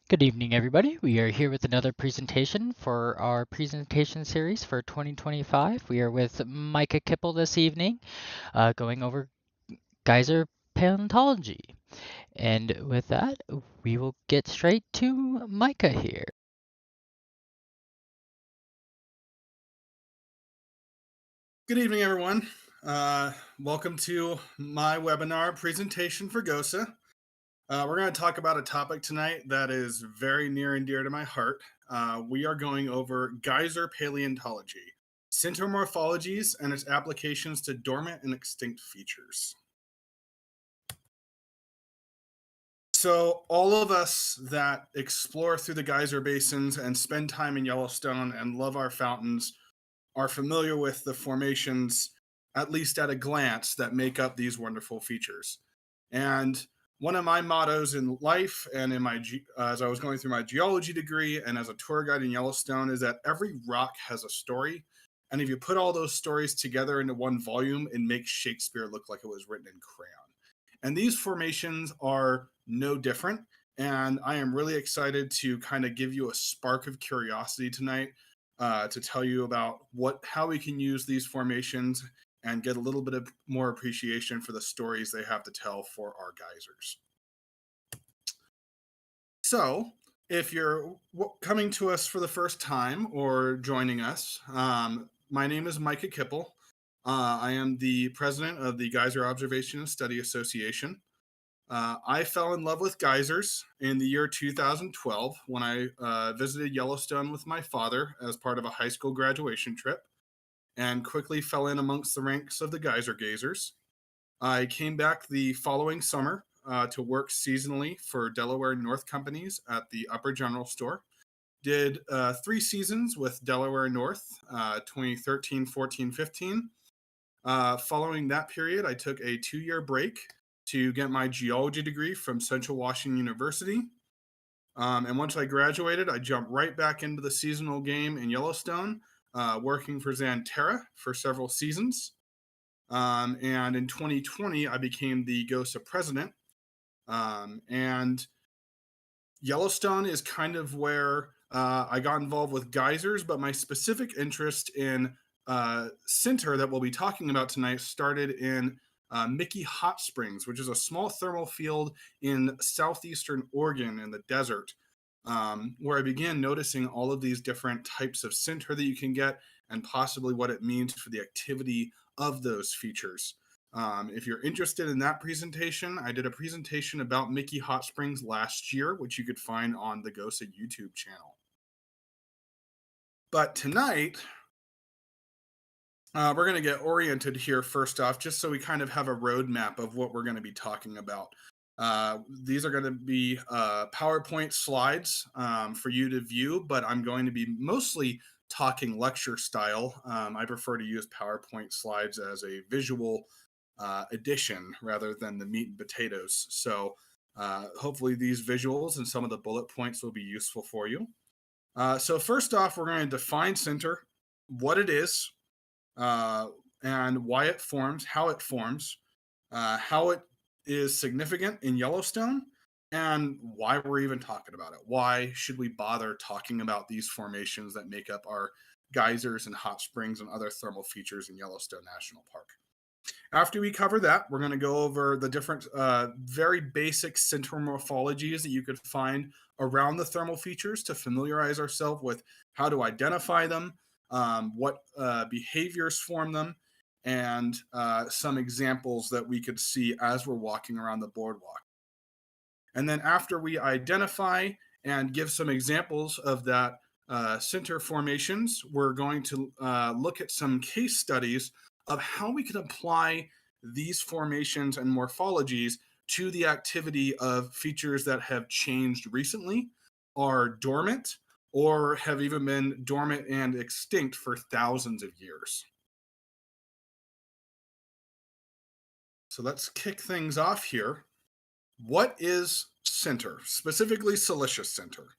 Good evening, everybody. We are here with another presentation for our presentation series for 2025. We are with Micah Kipple this evening, going over Geyser Paleontology. And with that, we will get straight to Micah here. Good evening, everyone. Welcome to my webinar presentation for GOSA. We're going to talk about a topic tonight that is very near and dear to my heart. We are going over Geyser Paleontology, Sinter Morphologies, and its applications to dormant and extinct features. So, all of us that explore through the geyser basins and spend time in Yellowstone and love our fountains are familiar with the formations, at least at a glance, that make up these wonderful features. And one of my mottos in life and in my as I was going through my geology degree and as a tour guide in Yellowstone is that every rock has a story. And if you put all those stories together into one volume, it makes Shakespeare look like it was written in crayon. And these formations are no different. And I am really excited to kind of give you a spark of curiosity tonight to tell you about how we can use these formations and get a little bit of more appreciation for the stories they have to tell for our geysers. So, if you're coming to us for the first time or joining us, my name is Micah Kipple. I am the president of the Geyser Observation and Study Association. I fell in love with geysers in the year 2012 when I visited Yellowstone with my father as part of a high school graduation trip and quickly fell in amongst the ranks of the geyser gazers. I came back the following summer to work seasonally for Delaware North companies at the Upper General Store. Did 3 seasons with Delaware North, 2013, 14, 15. Following that period, I took a 2-year break to get my geology degree from Central Washington University. And once I graduated, I jumped right back into the seasonal game in Yellowstone, working for Xanterra for several seasons. And in 2020, I became the GOSA president. And Yellowstone is kind of where I got involved with geysers, but my specific interest in Sinter that we'll be talking about tonight started in Mickey Hot Springs, which is a small thermal field in southeastern Oregon in the desert, where I began noticing all of these different types of sinter that you can get and possibly what it means for the activity of those features. If you're interested in that presentation, I did a presentation about Mickey Hot Springs last year, which you could find on the GOSA YouTube channel. But tonight, we're going to get oriented here first off, just so we kind of have a roadmap of what we're going to be talking about. These are going to be PowerPoint slides for you to view, but I'm going to be mostly talking lecture style. I prefer to use PowerPoint slides as a visual addition rather than the meat and potatoes. So hopefully these visuals and some of the bullet points will be useful for you. So first off, we're going to define sinter, what it is, uh, and why it forms, how it is significant in Yellowstone, and why we're even talking about it. Why should we bother talking about these formations that make up our geysers and hot springs and other thermal features in Yellowstone National Park? After we cover that, we're going to go over the different, very basic Sinter morphologies that you could find around the thermal features to familiarize ourselves with how to identify them, what behaviors form them, and some examples that we could see as we're walking around the boardwalk. And then after we identify and give some examples of that sinter formations, we're going to look at some case studies of how we can apply these formations and morphologies to the activity of features that have changed recently, are dormant, or have even been dormant and extinct for thousands of years. So let's kick things off here. What is sinter, specifically silicious sinter?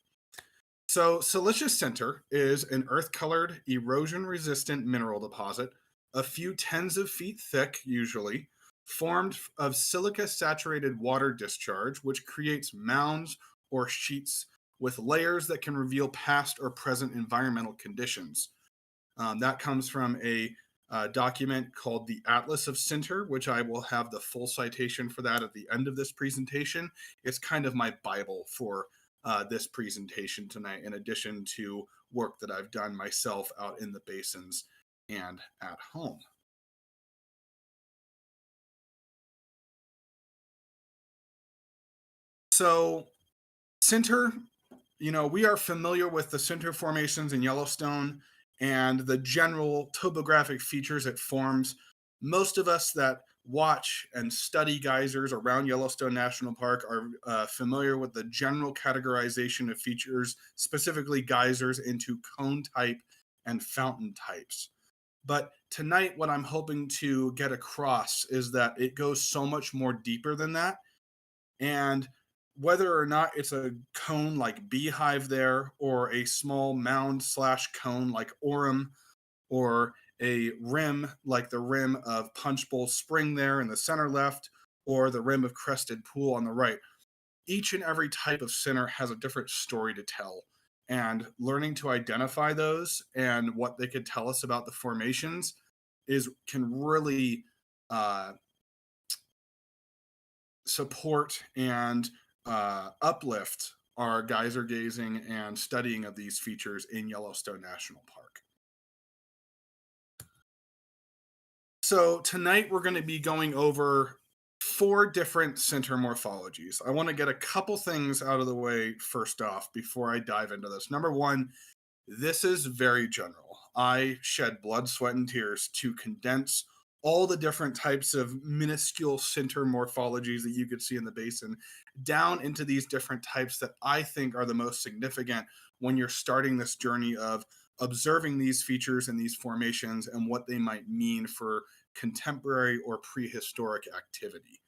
So, silicious sinter is an earth colored, erosion resistant mineral deposit, a few tens of feet thick, usually, formed of silica saturated water discharge, which creates mounds or sheets with layers that can reveal past or present environmental conditions. That comes from a document called the Atlas of Sinter, which I will have the full citation for that at the end of this presentation. It's kind of my Bible for this presentation tonight, in addition to work that I've done myself out in the basins and at home. So, Sinter, we are familiar with the Sinter formations in Yellowstone and the general topographic features it forms. Most of us that watch and study geysers around Yellowstone National Park are familiar with the general categorization of features, specifically geysers, into cone type and fountain types. But tonight, what I'm hoping to get across is that it goes so much more deeper than that. And whether or not it's a cone like Beehive there, or a small mound slash cone like Orem, or a rim like the rim of Punch Bowl Spring there in the center left, or the rim of Crested Pool on the right, each and every type of center has a different story to tell. And learning to identify those and what they could tell us about the formations can really support and uplift our geyser gazing and studying of these features in Yellowstone National Park. So tonight we're going to be going over 4 different Sinter morphologies. I want to get a couple things out of the way first off before I dive into this. Number one, this is very general. I shed blood, sweat, and tears to condense all the different types of minuscule Sinter morphologies that you could see in the basin down into these different types that I think are the most significant when you're starting this journey of observing these features and these formations and what they might mean for contemporary or prehistoric activity.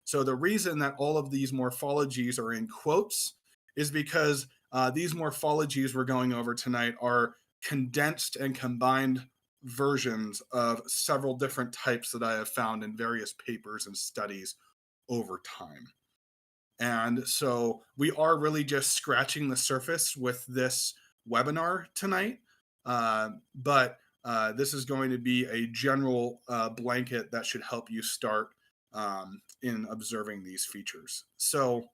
So the reason that all of these morphologies are in quotes is because these morphologies we're going over tonight are condensed and combined versions of several different types that I have found in various papers and studies over time. And so we are really just scratching the surface with this webinar tonight. But this is going to be a general blanket that should help you start in observing these features. So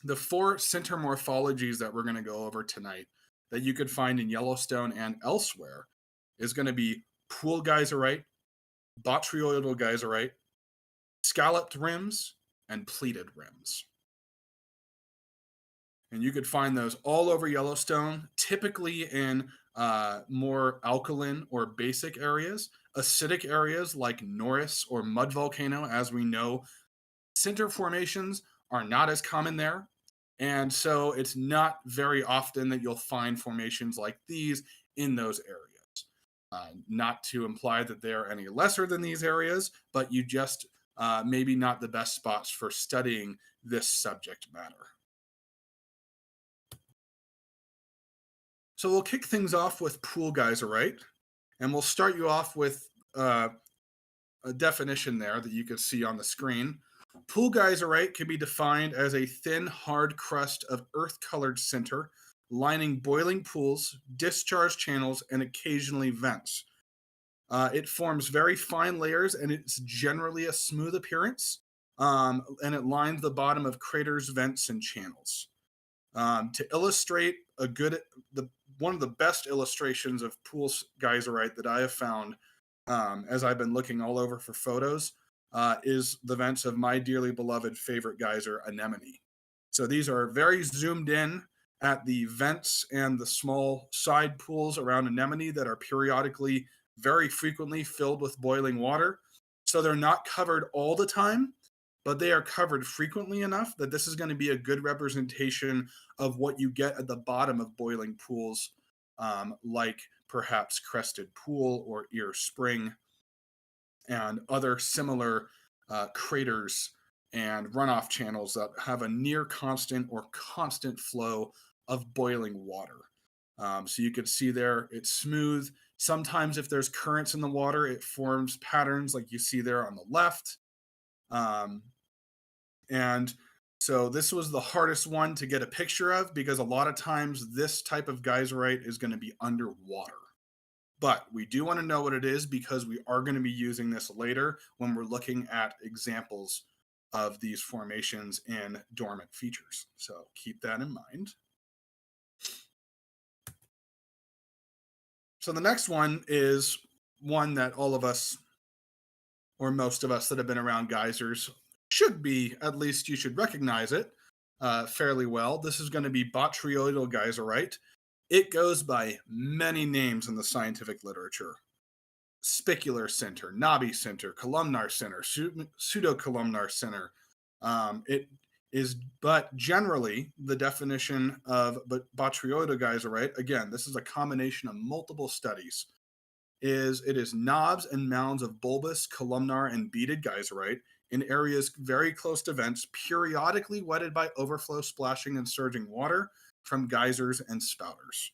the 4 Sinter morphologies that we're going to go over tonight that you could find in Yellowstone and elsewhere is going to be pool geyserite, botryoidal geyserite, scalloped rims, and pleated rims. And you could find those all over Yellowstone, typically in more alkaline or basic areas. Acidic areas like Norris or Mud Volcano, as we know, Sinter formations are not as common there. And so it's not very often that you'll find formations like these in those areas. Not to imply that they are any lesser than these areas, but you just maybe not the best spots for studying this subject matter. So we'll kick things off with pool geyserite, and we'll start you off with a definition there that you can see on the screen. Pool geyserite can be defined as a thin, hard crust of earth-colored sinter lining boiling pools, discharge channels, and occasionally vents. It forms very fine layers, and it's generally a smooth appearance, and it lines the bottom of craters, vents, and channels. To illustrate one of the best illustrations of pool geyserite that I have found as I've been looking all over for photos is the vents of my dearly beloved favorite geyser, Anemone. So these are very zoomed in at the vents and the small side pools around Anemone that are periodically, very frequently filled with boiling water. So they're not covered all the time, but they are covered frequently enough that this is going to be a good representation of what you get at the bottom of boiling pools, like perhaps Crested Pool or Ear Spring and other similar craters and runoff channels that have a near constant or constant flow of boiling water. So you can see there, it's smooth. Sometimes if there's currents in the water, it forms patterns like you see there on the left. And So this was the hardest one to get a picture of because a lot of times this type of geyserite is going to be underwater. But we do want to know what it is because we are going to be using this later when we're looking at examples of these formations in dormant features. So keep that in mind. So the next one is one that all of us, or most of us that have been around geysers, should be, at least you should recognize it fairly well. This is going to be botryoidal geyserite. It goes by many names in the scientific literature: spicular sinter, knobby sinter, columnar sinter, pseudocolumnar sinter. It is, but generally, the definition of botryoidal geyserite, again, this is a combination of multiple studies, is it is knobs and mounds of bulbous, columnar, and beaded geyserite in areas very close to vents, periodically wetted by overflow, splashing, and surging water from geysers and spouters.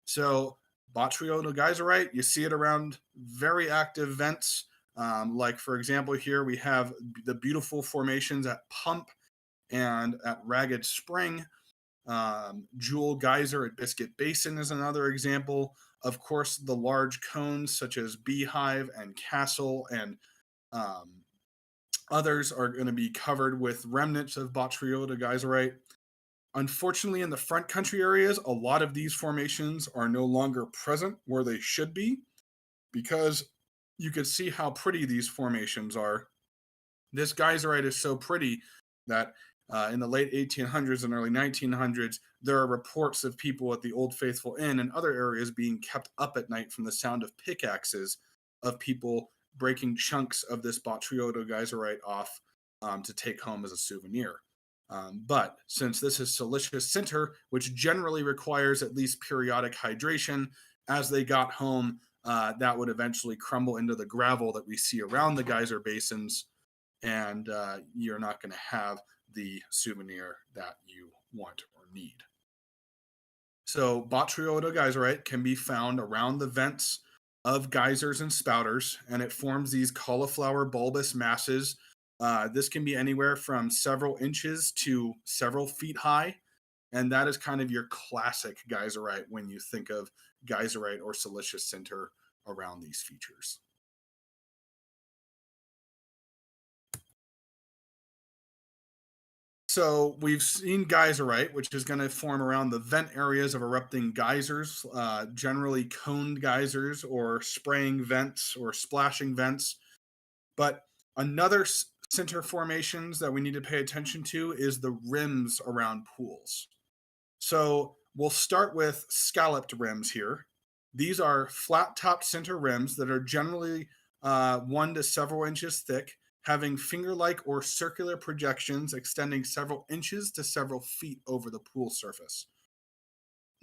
So botryoidal geyserite, you see it around very active vents. Like, for example, here we have the beautiful formations at Pump and at Ragged Spring. Jewel Geyser at Biscuit Basin is another example. Of course, the large cones such as Beehive and Castle and others are going to be covered with remnants of botryoidal geyserite. Unfortunately, in the front country areas, a lot of these formations are no longer present where they should be because you can see how pretty these formations are. This geyserite is so pretty that in the late 1800s and early 1900s, there are reports of people at the Old Faithful Inn and other areas being kept up at night from the sound of pickaxes of people breaking chunks of this botryoidal geyserite off to take home as a souvenir. But since this is siliceous sinter, which generally requires at least periodic hydration, as they got home, that would eventually crumble into the gravel that we see around the geyser basins, and you're not going to have the souvenir that you want or need. So botryoidal geyserite can be found around the vents of geysers and spouters, and it forms these cauliflower bulbous masses. This can be anywhere from several inches to several feet high, and that is kind of your classic geyserite when you think of geyserite or siliceous sinter around these features. So we've seen geyserite, which is going to form around the vent areas of erupting geysers, generally coned geysers or spraying vents or splashing vents. But another sinter formations that we need to pay attention to is the rims around pools. So we'll start with scalloped rims here. These are flat-topped sinter rims that are generally 1 to several inches thick, having finger-like or circular projections extending several inches to several feet over the pool surface.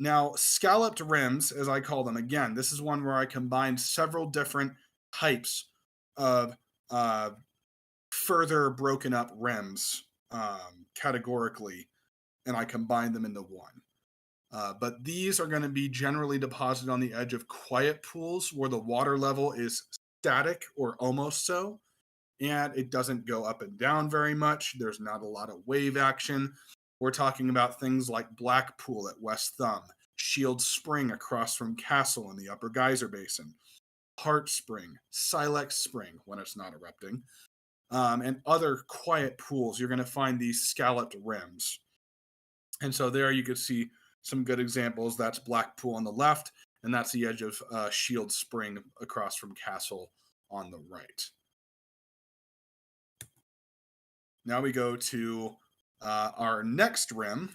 Now, scalloped rims, as I call them, again, this is one where I combine several different types of further broken up rims categorically, and I combine them into one. But these are going to be generally deposited on the edge of quiet pools where the water level is static or almost so, and it doesn't go up and down very much. There's not a lot of wave action. We're talking about things like Blackpool at West Thumb, Shield Spring across from Castle in the Upper Geyser Basin, Heart Spring, Silex Spring when it's not erupting, and other quiet pools. You're going to find these scalloped rims. And so there you could see some good examples. That's Blackpool on the left, and that's the edge of Shield Spring across from Castle on the right. Now we go to our next rim,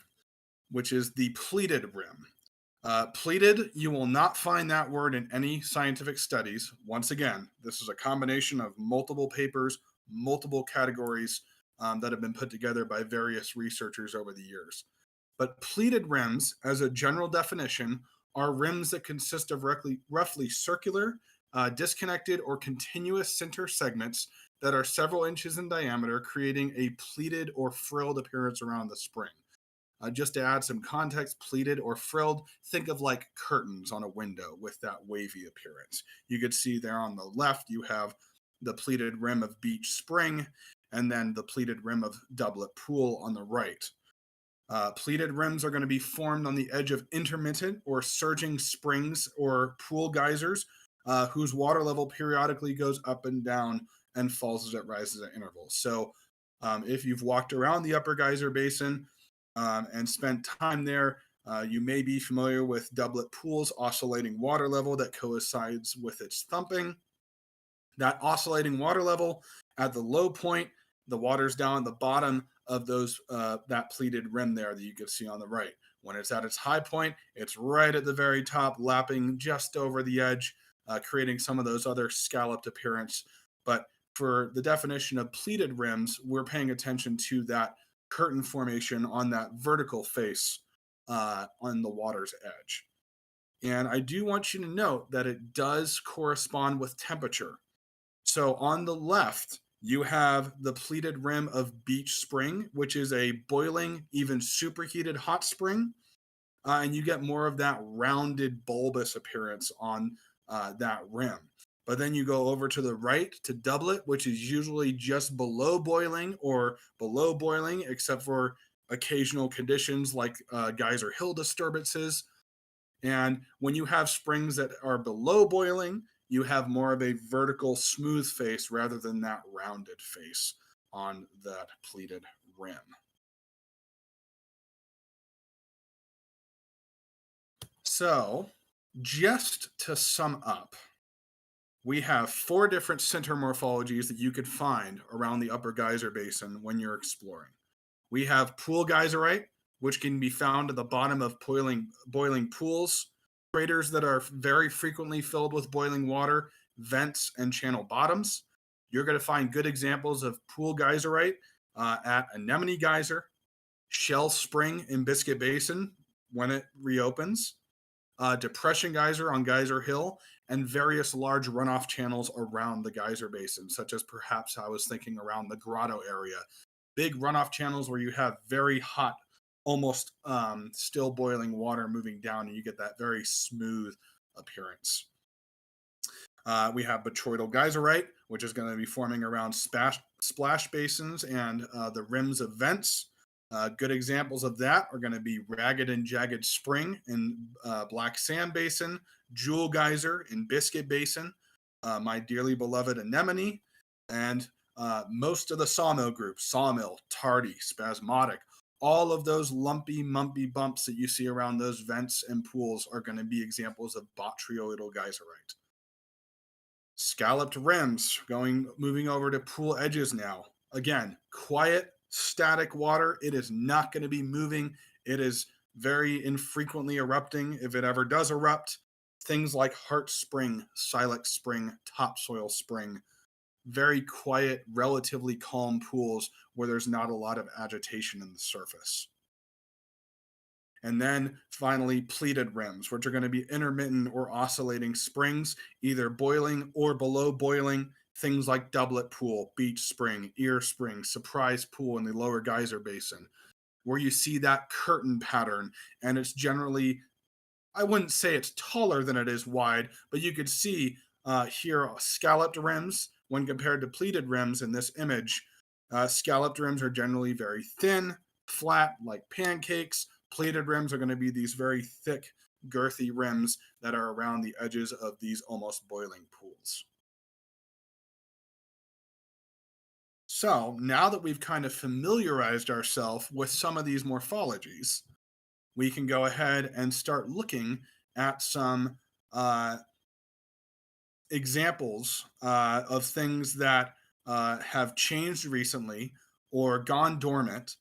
which is the pleated rim. Pleated, you will not find that word in any scientific studies. Once again, this is a combination of multiple papers, multiple categories that have been put together by various researchers over the years. But pleated rims, as a general definition, are rims that consist of roughly circular, disconnected, or continuous sinter segments that are several inches in diameter, creating a pleated or frilled appearance around the spring. Just to add some context, pleated or frilled, think of like curtains on a window with that wavy appearance. You could see there on the left, you have the pleated rim of Beach Spring, and then the pleated rim of Doublet Pool on the right. Pleated rims are going to be formed on the edge of intermittent or surging springs or pool geysers, whose water level periodically goes up and down and falls as it rises at intervals. So, if you've walked around the Upper Geyser Basin and spent time there, you may be familiar with Doublet Pool's oscillating water level that coincides with its thumping. That oscillating water level at the low point, the water's down at the bottom of those that pleated rim there that you can see on the right. When it's at its high point, it's right at the very top, lapping just over the edge, creating some of those other scalloped appearance. But for the definition of pleated rims, we're paying attention to that curtain formation on that vertical face on the water's edge. And I do want you to note that it does correspond with temperature. So on the left, you have the pleated rim of Beach Spring, which is a boiling, even superheated hot spring. And you get more of that rounded, bulbous appearance on that rim. But then you go over to the right to Doublet, which is usually just below boiling or below boiling, except for occasional conditions like Geyser Hill disturbances. And when you have springs that are below boiling, you have more of a vertical, smooth face rather than that rounded face on that pleated rim. So, just to sum up, we have 4 different Sinter morphologies that you could find around the Upper Geyser Basin when you're exploring. We have pool geyserite, which can be found at the bottom of boiling pools, craters that are very frequently filled with boiling water, vents, and channel bottoms. You're going to find good examples of pool geyserite at Anemone Geyser, Shell Spring in Biscuit Basin when it reopens, Depression Geyser on Geyser Hill, and various large runoff channels around the geyser basin, such as perhaps I was thinking around the Grotto area. Big runoff channels where you have very hot, almost still boiling water moving down, and you get that very smooth appearance. We have botryoidal geyserite, which is going to be forming around splash basins and the rims of vents. Good examples of that are going to be Ragged and Jagged Spring in Black Sand Basin, Jewel Geyser in Biscuit Basin, my dearly beloved Anemone, and most of the sawmill group, Sawmill, Tardy, Spasmodic, all of those lumpy, mumpy bumps that you see around those vents and pools are going to be examples of botryoidal geyserite. Scalloped rims, moving over to pool edges now. Again, quiet, static water. It is not going to be moving. It is very infrequently erupting if it ever does erupt. Things like Heart Spring, Silex Spring, Topsoil Spring. Very quiet, relatively calm pools where there's not a lot of agitation in the surface. And then finally, pleated rims, which are going to be intermittent or oscillating springs, either boiling or below boiling. Things like Doublet Pool, Beach Spring, Ear Spring, Surprise Pool in the Lower Geyser Basin, where you see that curtain pattern. And it's generally, I wouldn't say it's taller than it is wide, but you could see here scalloped rims when compared to pleated rims in this image. Scalloped rims are generally very thin, flat, like pancakes. Pleated rims are going to be these very thick, girthy rims that are around the edges of these almost boiling pools. So now that we've kind of familiarized ourselves with some of these morphologies, we can go ahead and start looking at some examples of things that have changed recently or gone dormant,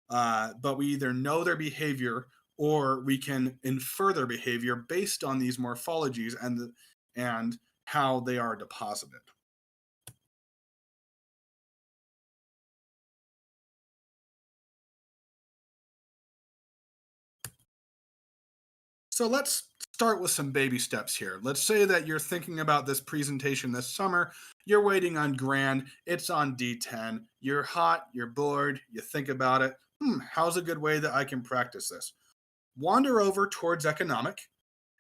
but we either know their behavior or we can infer their behavior based on these morphologies and how they are deposited. So let's start with some baby steps here. Let's say that you're thinking about this presentation this summer. You're waiting on Grand. It's on D10. You're hot. You're bored. You think about it. How's a good way that I can practice this? Wander over towards economic.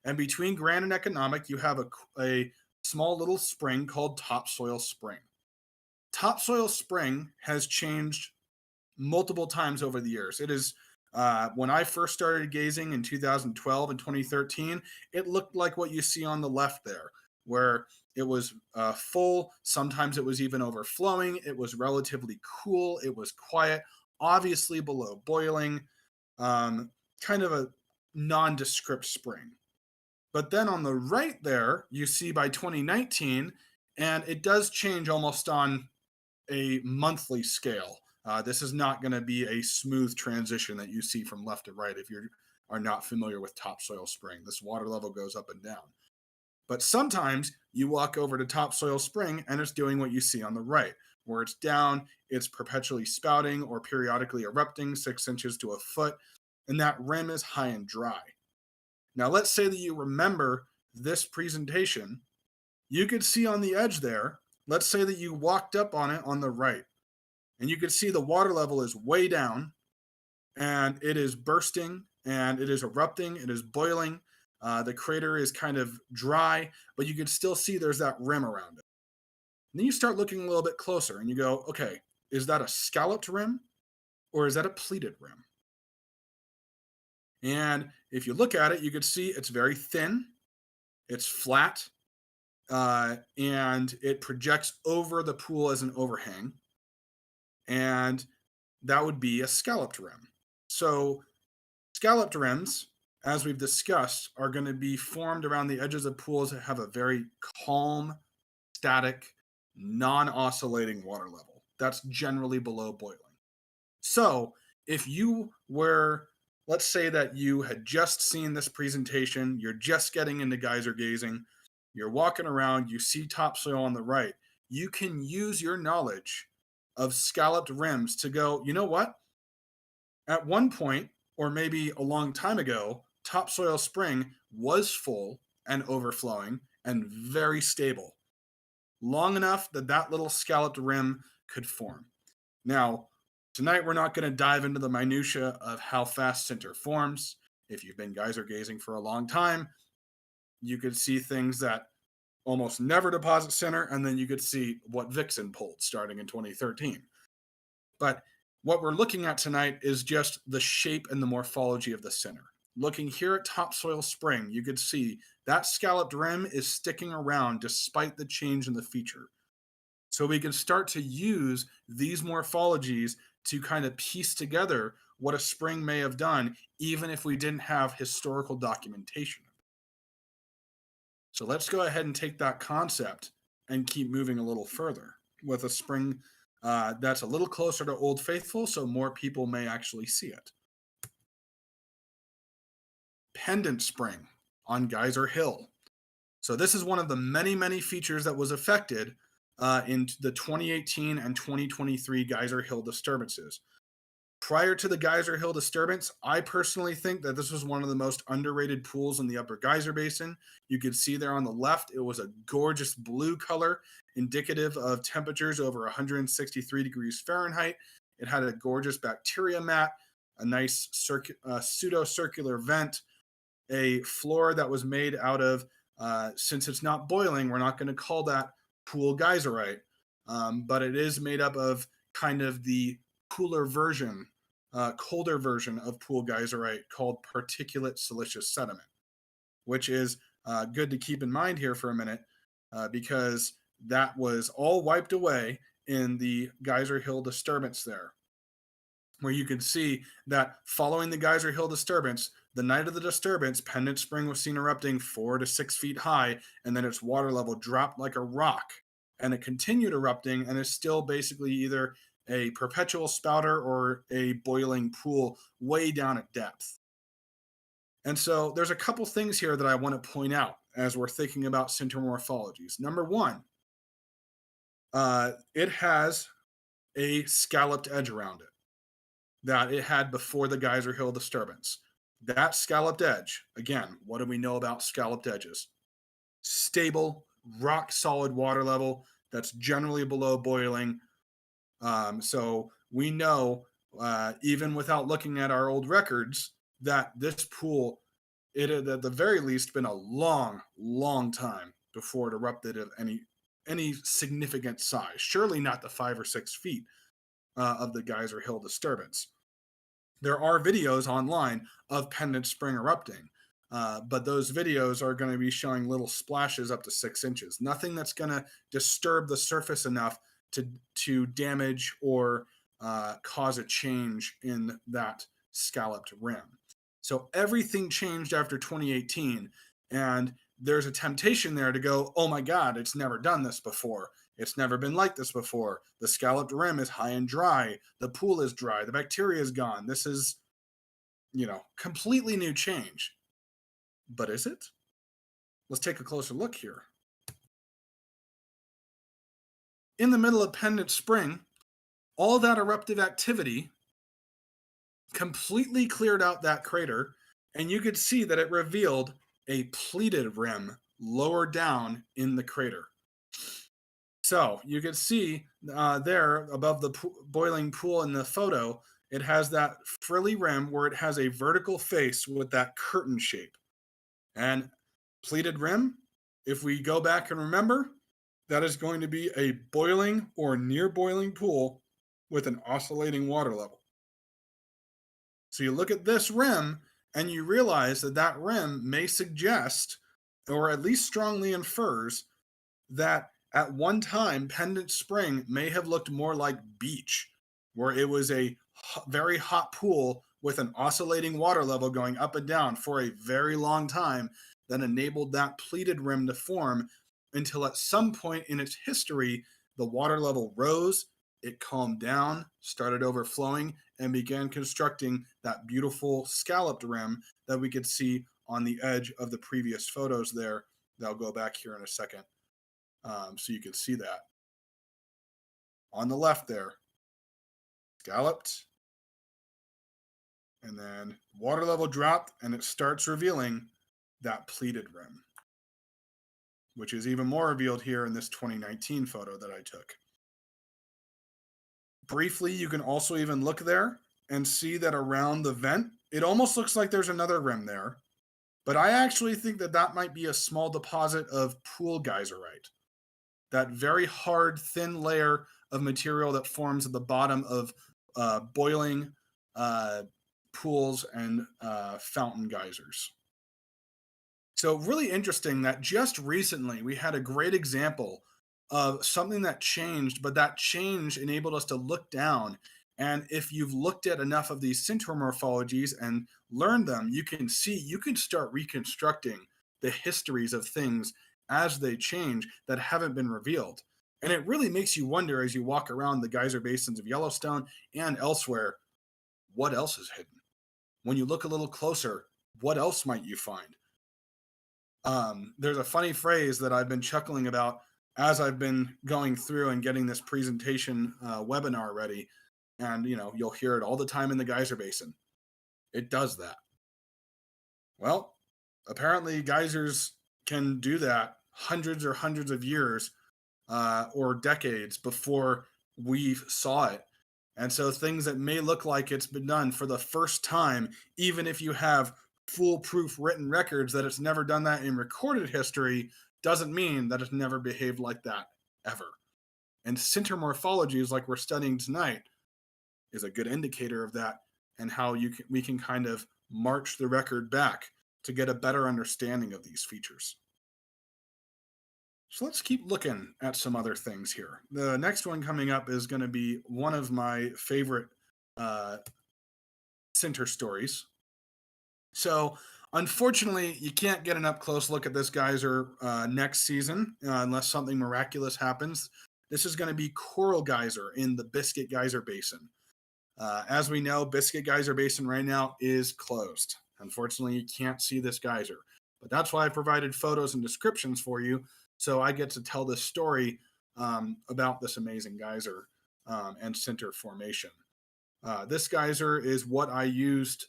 And between Grand and economic, you have a small little spring called Topsoil Spring. topsoil spring has changed multiple times over the years. It is when I first started gazing in 2012 and 2013, it looked like what you see on the left there, where it was full. Sometimes it was even overflowing. It was relatively cool. It was quiet, obviously below boiling, kind of a nondescript spring. But then on the right there, you see by 2019, and it does change almost on a monthly scale. This is not going to be a smooth transition that you see from left to right if you are not familiar with topsoil spring. This water level goes up and down. But sometimes you walk over to topsoil spring and it's doing what you see on the right, where it's down, it's perpetually spouting or periodically erupting 6 inches to a foot, and that rim is high and dry. Now, let's say that you remember this presentation. You could see on the edge there, let's say that you walked up on it on the right, and you could see the water level is way down and it is bursting and it is erupting, it is boiling. The crater is kind of dry, but you can still see there's that rim around it. And then you start looking a little bit closer and you go, okay, is that a scalloped rim or is that a pleated rim? And if you look at it, you can see it's very thin, it's flat, and it projects over the pool as an overhang. And that would be a scalloped rim. So, scalloped rims, as we've discussed, are going to be formed around the edges of pools that have a very calm, static, non oscillating water level. That's generally below boiling. So, if you were, let's say that you had just seen this presentation, you're just getting into geyser gazing, you're walking around, you see topsoil on the right, you can use your knowledge of scalloped rims to go, you know what? At one point, or maybe a long time ago, topsoil spring was full and overflowing and very stable, long enough that that little scalloped rim could form. Now, tonight we're not going to dive into the minutia of how fast sinter forms. If you've been geyser gazing for a long time, you could see things that almost never deposit sinter, and then you could see what Vixen pulled starting in 2013. But what we're looking at tonight is just the shape and the morphology of the sinter. Looking here at topsoil spring, you could see that scalloped rim is sticking around despite the change in the feature. So we can start to use these morphologies to kind of piece together what a spring may have done, even if we didn't have historical documentation. So let's go ahead and take that concept and keep moving a little further with a spring that's a little closer to Old Faithful, so more people may actually see it. Pendant spring on Geyser Hill. So this is one of the many, many features that was affected in the 2018 and 2023 Geyser Hill disturbances. Prior to the Geyser Hill disturbance, I personally think that this was one of the most underrated pools in the Upper Geyser Basin. You could see there on the left, it was a gorgeous blue color, indicative of temperatures over 163 degrees Fahrenheit. It had a gorgeous bacteria mat, a nice pseudo-circular vent, a floor that was made out of, since it's not boiling, we're not going to call that pool geyserite, but it is made up of kind of the cooler version, colder version of pool geyserite called particulate siliceous sediment, which is good to keep in mind here for a minute because that was all wiped away in the Geyser Hill disturbance there, where you can see that following the Geyser Hill disturbance, the night of the disturbance, Pendant Spring was seen erupting 4 to 6 feet high, and then its water level dropped like a rock, and it continued erupting and is still basically either a perpetual spouter or a boiling pool way down at depth. And so there's a couple things here that I want to point out as we're thinking about Sinter Morphologies. Number one, it has a scalloped edge around it that it had before the Geyser Hill disturbance. That scalloped edge, again, what do we know about scalloped edges? Stable, rock solid water level that's generally below boiling. So we know, even without looking at our old records, that this pool, it had at the very least been a long, long time before it erupted of any significant size. Surely not the 5 or 6 feet of the Geyser Hill disturbance. There are videos online of Pendant Spring erupting, but those videos are going to be showing little splashes up to 6 inches. Nothing that's going to disturb the surface enough to damage or cause a change in that scalloped rim. So everything changed after 2018, and there's a temptation there to go, oh my God, it's never done this before. It's never been like this before. The scalloped rim is high and dry. The pool is dry. The bacteria is gone. This is, completely new change. But is it? Let's take a closer look here. In the middle of Pendant Spring, all that eruptive activity completely cleared out that crater, and you could see that it revealed a pleated rim lower down in the crater. So you can see there above the boiling pool in the photo, it has that frilly rim where it has a vertical face with that curtain shape. And pleated rim, if we go back and remember, that is going to be a boiling or near boiling pool with an oscillating water level. So you look at this rim and you realize that that rim may suggest, or at least strongly infers, that at one time Pendant Spring may have looked more like beach, where it was a very hot pool with an oscillating water level going up and down for a very long time that enabled that pleated rim to form until at some point in its history, the water level rose, it calmed down, started overflowing, and began constructing that beautiful scalloped rim that we could see on the edge of the previous photos there. I'll go back here in a second so you can see that. On the left there, scalloped, and then water level dropped, and it starts revealing that pleated rim, which is even more revealed here in this 2019 photo that I took. Briefly, you can also even look there and see that around the vent, it almost looks like there's another rim there, but I actually think that that might be a small deposit of pool geyserite, that very hard, thin layer of material that forms at the bottom of boiling pools and fountain geysers. So really interesting that just recently we had a great example of something that changed, but that change enabled us to look down. And if you've looked at enough of these Sinter Morphologies and learned them, you can see, you can start reconstructing the histories of things as they change that haven't been revealed. And it really makes you wonder as you walk around the geyser basins of Yellowstone and elsewhere, what else is hidden? When you look a little closer, what else might you find? There's a funny phrase that I've been chuckling about as I've been going through and getting this presentation webinar ready. And, you'll hear it all the time in the geyser basin. It does that. Well, apparently geysers can do that hundreds of years or decades before we saw it. And so things that may look like it's been done for the first time, even if you have foolproof written records that it's never done that in recorded history, doesn't mean that it's never behaved like that ever. And Sinter Morphologies, like we're studying tonight, is a good indicator of that and how we can kind of march the record back to get a better understanding of these features. So let's keep looking at some other things here. The next one coming up is going to be one of my favorite Sinter stories. So unfortunately, you can't get an up-close look at this geyser next season unless something miraculous happens. This is going to be Coral Geyser in the Biscuit Geyser Basin. As we know, Biscuit Geyser Basin right now is closed. Unfortunately, you can't see this geyser. But that's why I provided photos and descriptions for you, so I get to tell this story about this amazing geyser and Sinter formation. This geyser is what I used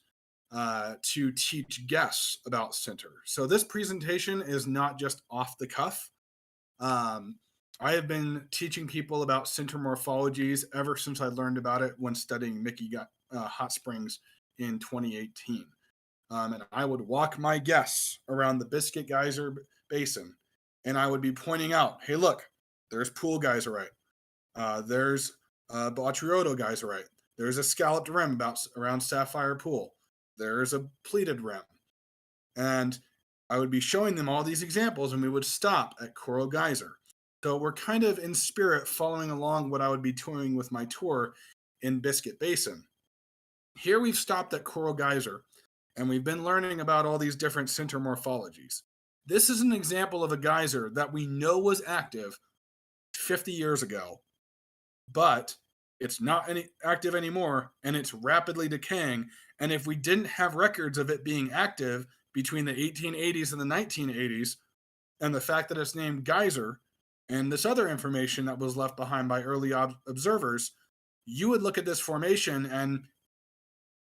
to teach guests about Sinter. So this presentation is not just off the cuff. I have been teaching people about Sinter Morphologies ever since I learned about it when studying Mickey Hot Springs in 2018. And I would walk my guests around the Biscuit Geyser Basin, and I would be pointing out, hey, look, There's pool geyserite. There's Botryoidal geyserite. There's a scalloped rim around Sapphire Pool. There's a pleated rim. And I would be showing them all these examples, and we would stop at Coral Geyser. So we're kind of in spirit following along what I would be touring with my tour in Biscuit Basin. Here we've stopped at Coral Geyser, and we've been learning about all these different Sinter Morphologies. This is an example of a geyser that we know was active 50 years ago, but it's not active anymore, and it's rapidly decaying. And if we didn't have records of it being active between the 1880s and the 1980s, and the fact that it's named Geyser, and this other information that was left behind by early observers, you would look at this formation and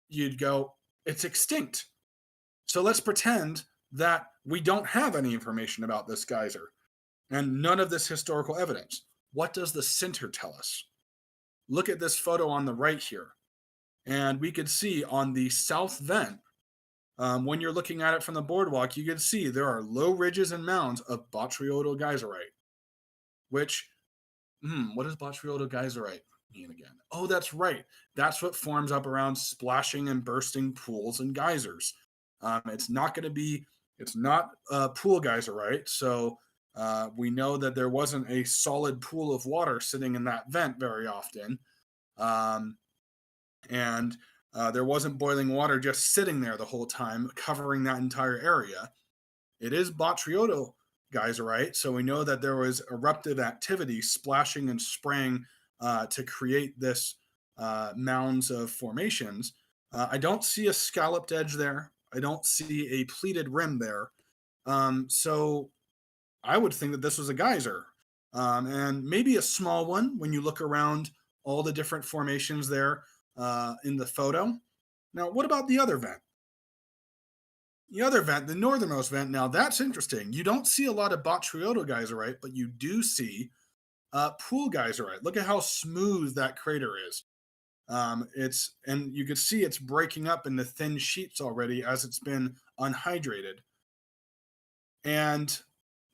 you'd go, it's extinct. So let's pretend that we don't have any information about this geyser and none of this historical evidence. What does the Sinter tell us? Look at this photo on the right here. And we could see on the south vent, when you're looking at it from the boardwalk, you can see there are low ridges and mounds of Botryoidal geyserite. Which, what does Botryoidal geyserite mean again? Oh, that's right. That's what forms up around splashing and bursting pools and geysers. It's not pool geyserite. So we know that there wasn't a solid pool of water sitting in that vent very often. And there wasn't boiling water just sitting there the whole time, covering that entire area. It is Botryoidal geyserite, so we know that there was eruptive activity, splashing and spraying to create this mounds of formations. I don't see a scalloped edge there. I don't see a pleated rim there. So I would think that this was a geyser, and maybe a small one when you look around all the different formations there in the photo. Now, what about the other vent? The other vent, the northernmost vent, now that's interesting. You don't see a lot of Botryoidal geyserite, but you do see pool geyserite. Look at how smooth that crater is. And you can see it's breaking up into thin sheets already as it's been unhydrated. And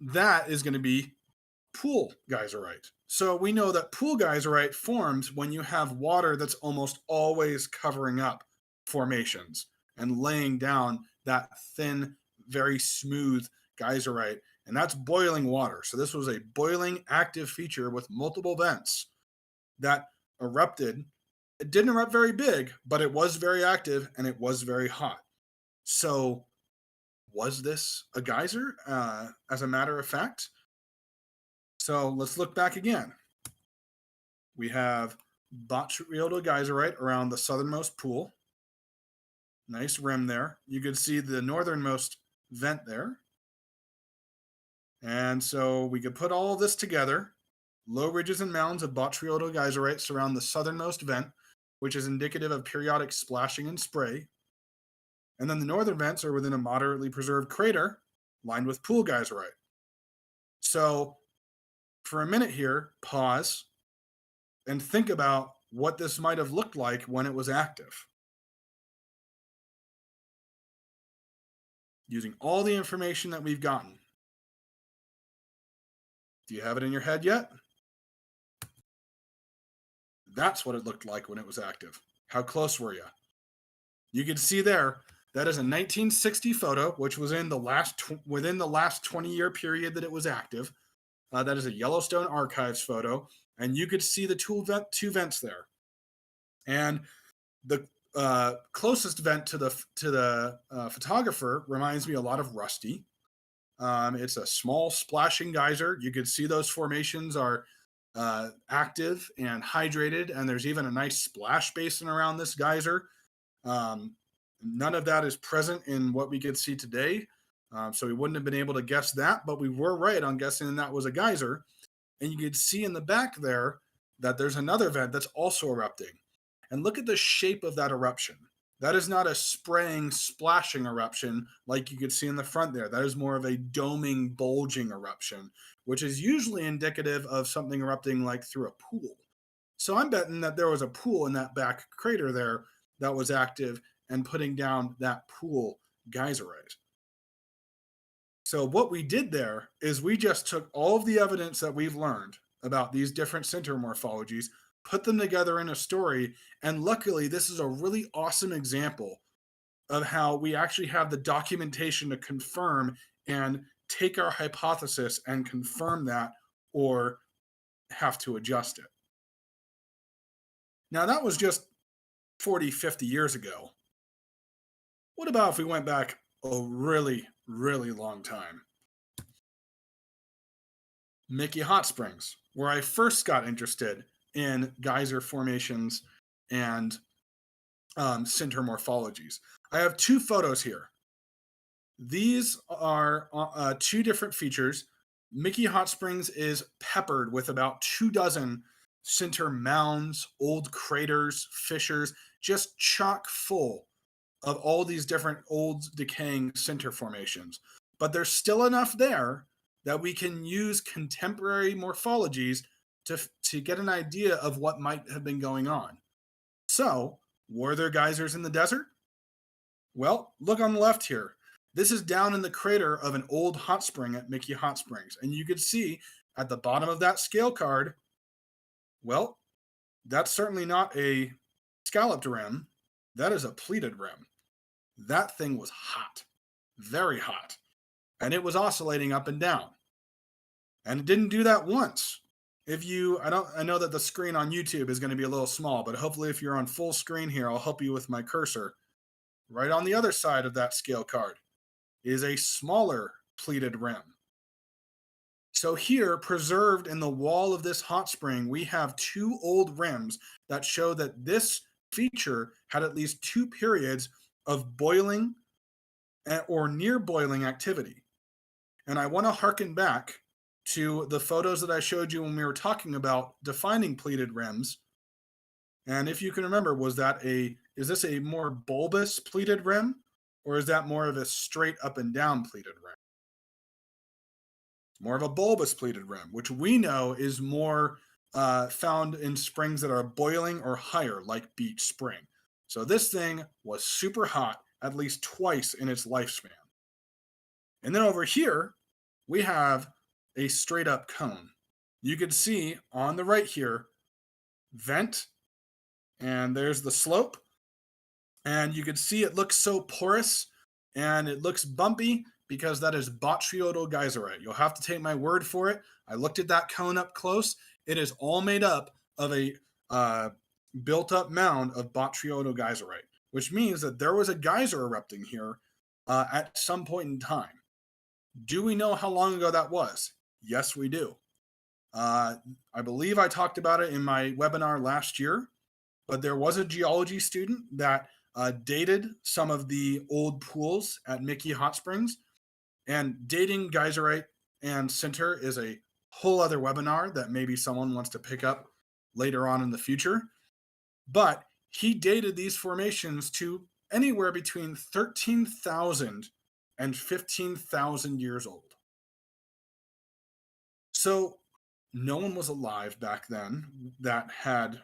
that is going to be pool geyserite. So we know that pool geyserite forms when you have water that's almost always covering up formations and laying down that thin, very smooth geyserite. And that's boiling water. So this was a boiling active feature with multiple vents that erupted. It didn't erupt very big, but it was very active and it was very hot. So was this a geyser as a matter of fact? So let's look back again. We have Botryoidal geyserite around the southernmost pool. Nice rim there. You can see the northernmost vent there. And so we could put all of this together. Low ridges and mounds of Botryoidal geyserite surround the southernmost vent, which is indicative of periodic splashing and spray. And then the northern vents are within a moderately preserved crater lined with pool geyserite. So for a minute here, pause and think about what this might have looked like when it was active. Using all the information that we've gotten. Do you have it in your head yet? That's what it looked like when it was active. How close were you? You can see there, that is a 1960 photo, which was within the last 20-year period that it was active. That is a Yellowstone archives photo, and you could see the two vents there. And the closest vent to the photographer reminds me a lot of Rusty. It's a small splashing geyser. You could see those formations are active and hydrated, and there's even a nice splash basin around this geyser. None of that is present in what we could see today, so we wouldn't have been able to guess that, but we were right on guessing that was a geyser. And you could see in the back there that there's another vent that's also erupting. And look at the shape of that eruption. That is not a spraying, splashing eruption like you could see in the front there. That is more of a doming, bulging eruption, which is usually indicative of something erupting like through a pool. So I'm betting that there was a pool in that back crater there that was active and putting down that pool geyserite. So what we did there is we just took all of the evidence that we've learned about these different Sinter morphologies, put them together in a story, and luckily, this is a really awesome example of how we actually have the documentation to confirm and take our hypothesis and confirm that or have to adjust it. Now, that was just 40, 50 years ago. What about if we went back a really, really long time? Mickey Hot Springs, where I first got interested in geyser formations and Sinter morphologies. I have two photos here. These are two different features. Mickey Hot Springs is peppered with about 24 Sinter mounds, old craters, fissures, just chock full of all these different old decaying Sinter formations. But there's still enough there that we can use contemporary morphologies to get an idea of what might have been going on. So, were there geysers in the desert? Well, look on the left here. This is down in the crater of an old hot spring at Mickey Hot Springs. And you can see at the bottom of that scale card, well, that's certainly not a scalloped rim. That is a pleated rim. That thing was hot, very hot. And it was oscillating up and down. And it didn't do that once. I know that the screen on YouTube is going to be a little small, but hopefully if you're on full screen here, I'll help you with my cursor. Right on the other side of that scale card is a smaller pleated rim. So here, preserved in the wall of this hot spring, we have two old rims that show that this feature had at least two periods of boiling or near boiling activity. And I want to harken back to the photos that I showed you when we were talking about defining pleated rims. And if you can remember, is this a more bulbous pleated rim, or is that more of a straight up and down pleated rim? More of a bulbous pleated rim, which we know is more found in springs that are boiling or higher, like Beach Spring. So this thing was super hot at least twice in its lifespan. And then over here, we have a straight up cone. You can see on the right here, vent, and there's the slope. And you can see it looks so porous and it looks bumpy because that is botryoidal geyserite. You'll have to take my word for it. I looked at that cone up close. It is all made up of a built up mound of botryoidal geyserite, which means that there was a geyser erupting here at some point in time. Do we know how long ago that was? Yes, we do. I believe I talked about it in my webinar last year, but there was a geology student that dated some of the old pools at Mickey Hot Springs. And dating geyserite and Sinter is a whole other webinar that maybe someone wants to pick up later on in the future. But he dated these formations to anywhere between 13,000 and 15,000 years old. So no one was alive back then that had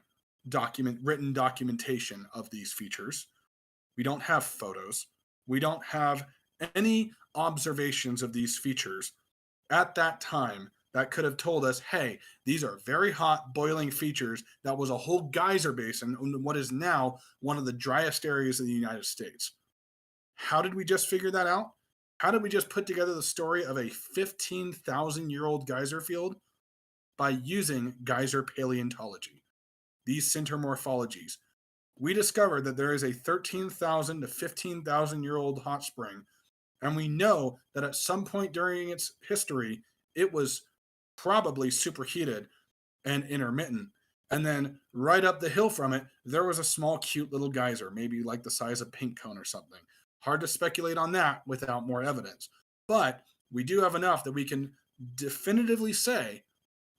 written documentation of these features. We don't have photos. We don't have any observations of these features at that time that could have told us, hey, these are very hot, boiling features that was a whole geyser basin in what is now one of the driest areas of the United States. How did we just figure that out? How did we just put together the story of a 15,000-year-old geyser field? By using Geyser Paleontology, these Sinter morphologies. We discovered that there is a 13,000 to 15,000-year-old hot spring, and we know that at some point during its history, it was probably superheated and intermittent. And then right up the hill from it, there was a small, cute little geyser, maybe like the size of a pink cone or something. Hard to speculate on that without more evidence. But we do have enough that we can definitively say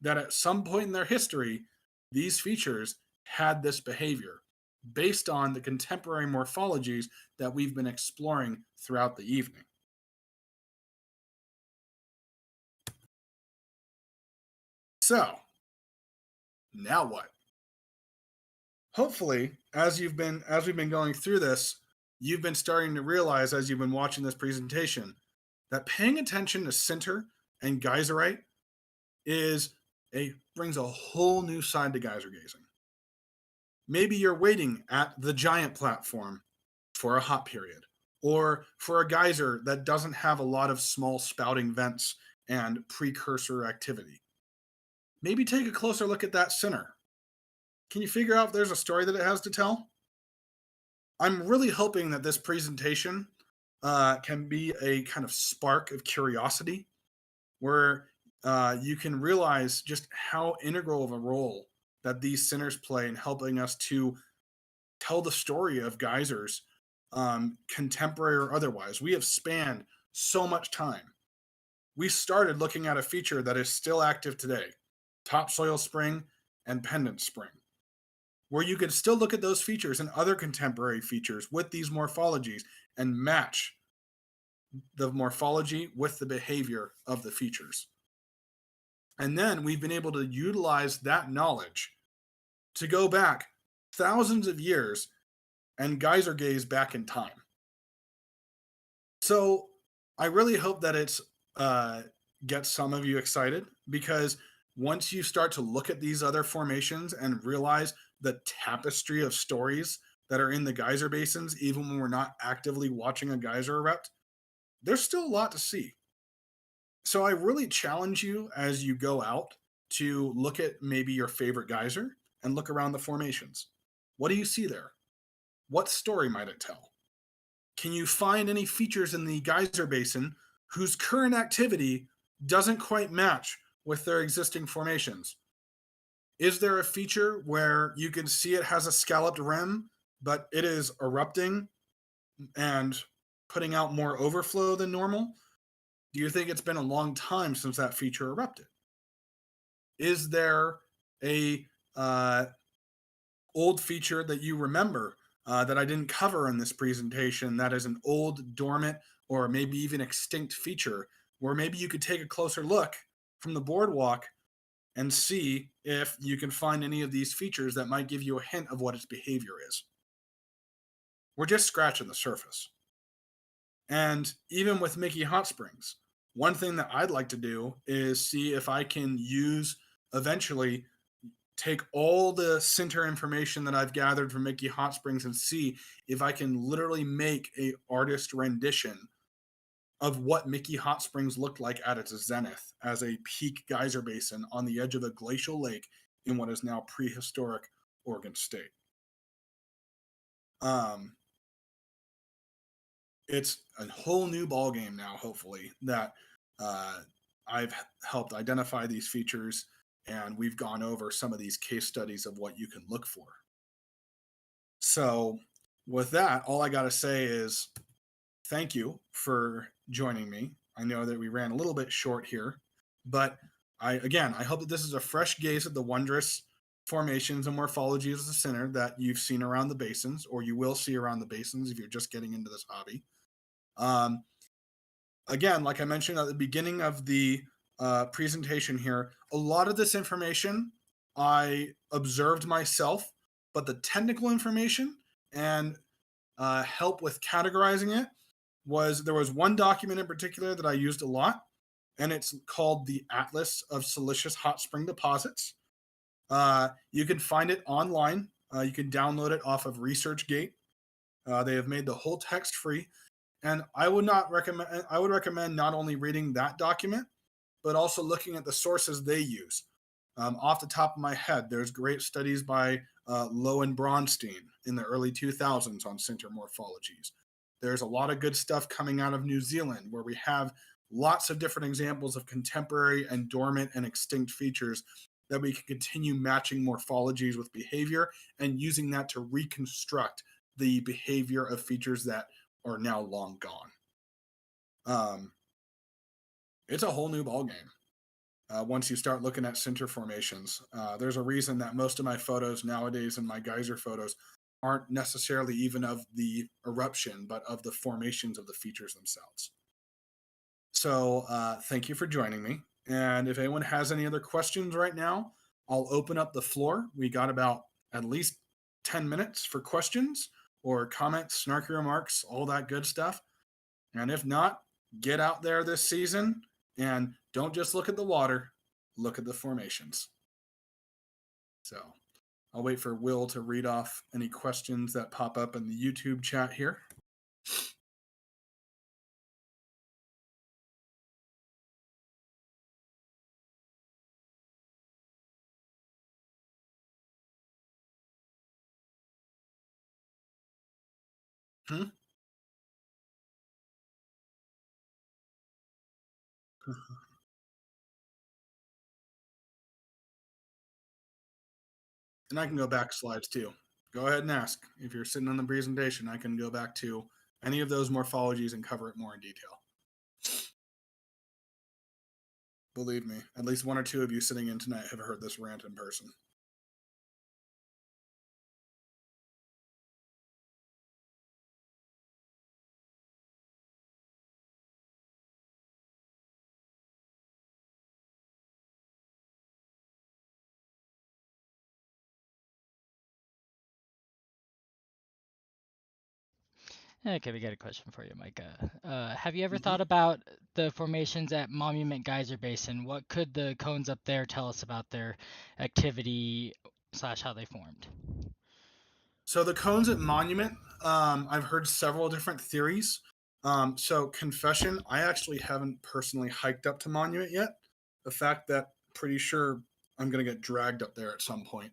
that at some point in their history, these features had this behavior based on the contemporary morphologies that we've been exploring throughout the evening. So, now what? Hopefully, as we've been going through this, you've been starting to realize as you've been watching this presentation that paying attention to Sinter and Geyserite is brings a whole new side to geyser gazing. Maybe you're waiting at the giant platform for a hot period, or for a geyser that doesn't have a lot of small spouting vents and precursor activity. Maybe take a closer look at that center. Can you figure out if there's a story that it has to tell? I'm really hoping that this presentation can be a kind of spark of curiosity where you can realize just how integral of a role that these centers play in helping us to tell the story of geysers, contemporary or otherwise. We have spanned so much time. We started looking at a feature that is still active today, topsoil spring and pendant spring, where you could still look at those features and other contemporary features with these morphologies and match the morphology with the behavior of the features. And then we've been able to utilize that knowledge to go back thousands of years and geyser gaze back in time. So I really hope that it's gets some of you excited, because once you start to look at these other formations and realize the tapestry of stories that are in the geyser basins, even when we're not actively watching a geyser erupt, there's still a lot to see. So I really challenge you as you go out to look at maybe your favorite geyser and look around the formations. What do you see there? What story might it tell? Can you find any features in the geyser basin whose current activity doesn't quite match with their existing formations? Is there a feature where you can see it has a scalloped rim, but it is erupting and putting out more overflow than normal? Do you think it's been a long time since that feature erupted? Is there a old feature that you remember that I didn't cover in this presentation that is an old, dormant, or maybe even extinct feature, where maybe you could take a closer look from the boardwalk and see if you can find any of these features that might give you a hint of what its behavior is? We're just scratching the surface. And even with Mickey Hot Springs, one thing that I'd like to do is see if I can use, eventually take all the Sinter information that I've gathered from Mickey Hot Springs and see if I can literally make a artist rendition of what Mickey Hot Springs looked like at its zenith as a peak geyser basin on the edge of a glacial lake in what is now prehistoric Oregon State. It's a whole new ballgame now, hopefully, that I've helped identify these features, and we've gone over some of these case studies of what you can look for. So with that, all I got to say is thank you for joining me. I know that we ran a little bit short here, but I hope that this is a fresh gaze at the wondrous formations and morphologies of the center that you've seen around the basins, or you will see around the basins if you're just getting into this hobby. Again, like I mentioned at the beginning of the presentation here, a lot of this information I observed myself, but the technical information and help with categorizing it there was one document in particular that I used a lot, and it's called the Atlas of Silicious Hot Spring Deposits. You can find it online. You can download it off of ResearchGate. They have made the whole text free. And I would recommend not only reading that document, but also looking at the sources they use. Off the top of my head, there's great studies by Lowe and Bronstein in the early 2000s on Sinter Morphologies. There's a lot of good stuff coming out of New Zealand, where we have lots of different examples of contemporary and dormant and extinct features that we can continue matching morphologies with behavior and using that to reconstruct the behavior of features that are now long gone. It's a whole new ballgame. Once you start looking at center formations, there's a reason that most of my photos nowadays and my geyser photos aren't necessarily even of the eruption, but of the formations of the features themselves. So thank you for joining me. And if anyone has any other questions right now, I'll open up the floor. We got about at least 10 minutes for questions or comments, snarky remarks, all that good stuff. And if not, get out there this season and don't just look at the water, look at the formations. So I'll wait for Will to read off any questions that pop up in the YouTube chat here. Hmm? And I can go back slides too. Go ahead and ask. If you're sitting on the presentation, I can go back to any of those morphologies and cover it more in detail. Believe me, at least one or two of you sitting in tonight have heard this rant in person. Okay, we got a question for you, Micah. Have you ever Mm-hmm. thought about the formations at Monument Geyser Basin? What could the cones up there tell us about their activity slash how they formed? So the cones at Monument, I've heard several different theories. So confession, I actually haven't personally hiked up to Monument yet. The fact that pretty sure I'm gonna get dragged up there at some point.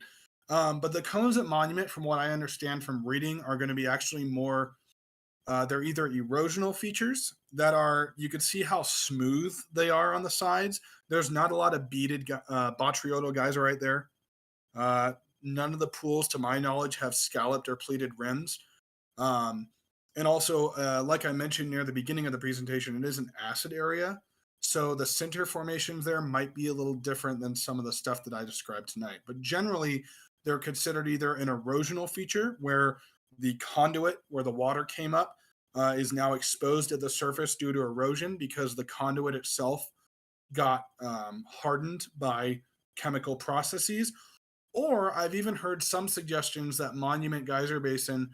But the cones at Monument, from what I understand from reading, are going to be actually more. They're either erosional features that are, you can see how smooth they are on the sides. There's not a lot of beaded botryoidal geyserite there. Uh, None of the pools, to my knowledge, have scalloped or pleated rims. Um, and also, like I mentioned near the beginning of the presentation, it is an acid area. So the Sinter formations there might be a little different than some of the stuff that I described tonight. But generally, they're considered either an erosional feature where the conduit where the water came up is now exposed at the surface due to erosion because the conduit itself got hardened by chemical processes. Or I've even heard some suggestions that Monument Geyser Basin